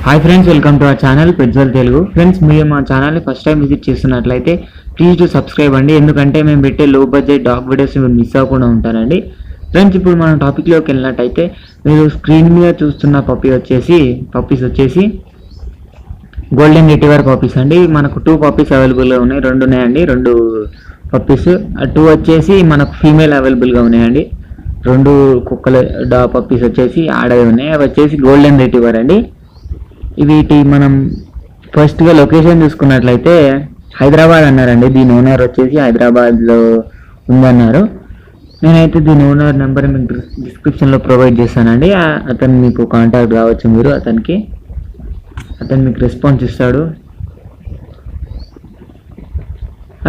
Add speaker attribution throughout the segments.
Speaker 1: Hi friends, welcome to our channel పెట్జల్ Telugu. Friends, మీరు మా ఛానల్ని ఫస్ట్ టైం విజిట్ చేస్తున్నట్లయితే ప్లీజ్ టు సబ్స్క్రైబ్ అండి. ఎందుకంటే మేము పెట్టే లో బడ్జెట్ డాగ్ వీడియోస్ మీరు మిస్ అవ్వకుండా ఉంటారండి. ఫ్రెండ్స్, ఇప్పుడు మనం టాపిక్లోకి వెళ్ళినట్టయితే మీరు స్క్రీన్ మీద చూస్తున్న పప్పీస్ వచ్చేసి గోల్డెన్ రిట్రీవర్ పప్పీస్ అండి. మనకు 2 పప్పీస్ అవైలబుల్గా ఉన్నాయి, 2 ఉన్నాయండి. 2 పప్పీస్, 2 వచ్చేసి మనకు ఫీమేల్ అవైలబుల్గా ఉన్నాయండి. 2 కుక్కల పప్పీస్ వచ్చేసి ఆడవి ఉన్నాయి. అవి వచ్చేసి గోల్డెన్ రిట్రీవర్ అండి. వీటి మనం ఫస్ట్గా లొకేషన్ చూసుకున్నట్లయితే హైదరాబాద్ అన్నారండి. దీని ఓనర్ వచ్చేసి హైదరాబాద్లో ఉందన్నారు. నేనైతే దీని ఓనర్ నెంబర్ మీకు డిస్క్రిప్షన్లో ప్రొవైడ్ చేస్తానండి. అతను మీకు కాంటాక్ట్ కావచ్చు. మీరు అతను మీకు రెస్పాన్స్ ఇస్తాడు.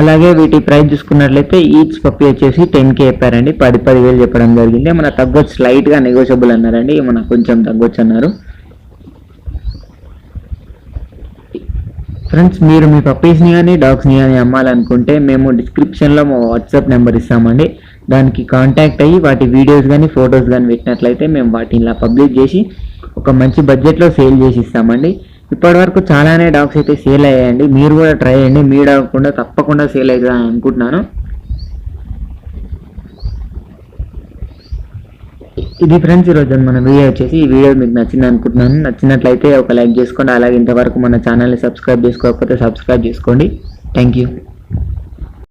Speaker 1: అలాగే వీటి ప్రైస్ చూసుకున్నట్లయితే ఈచ్ పప్పీ వచ్చేసి 10K చెప్పారండి. 10,000 చెప్పడం జరిగింది. మన తగ్గొచ్చు, స్లైట్గా నెగోషియబుల్ అన్నారండి. మన కొంచెం తగ్గొచ్చు అన్నారు. ఫ్రెండ్స్, మీరు మీ పప్పీస్ని కానీ డాగ్స్ని కానీ అమ్మాలనుకుంటే మేము డిస్క్రిప్షన్లో మా వాట్సాప్ నెంబర్ ఇస్తామండి. దానికి కాంటాక్ట్ అయ్యి వాటి వీడియోస్ కానీ ఫొటోస్ కానీ పెట్టినట్లయితే మేము వాటిని ఇలా పబ్లిష్ చేసి ఒక మంచి బడ్జెట్లో సేల్ చేసి ఇస్తామండి. ఇప్పటివరకు చాలానే డాగ్స్ అయితే సేల్ అయ్యాయండి. మీరు కూడా ట్రై చేయండి. మీ డాగ్ కూడా తప్పకుండా సేల్ అవుతుందని అనుకుంటున్నాను. ఇది ఫ్రెండ్స్, ఈరోజు మన వీడియో వచ్చేసి ఈ వీడియో మీకు నచ్చింది అనుకుంటున్నాను. నచ్చినట్లయితే ఒక లైక్ చేసుకోండి. అలాగే ఇంతవరకు మన ఛానల్ని సబ్స్క్రైబ్ చేసుకోకపోతే సబ్స్క్రైబ్ చేసుకోండి. Thank you.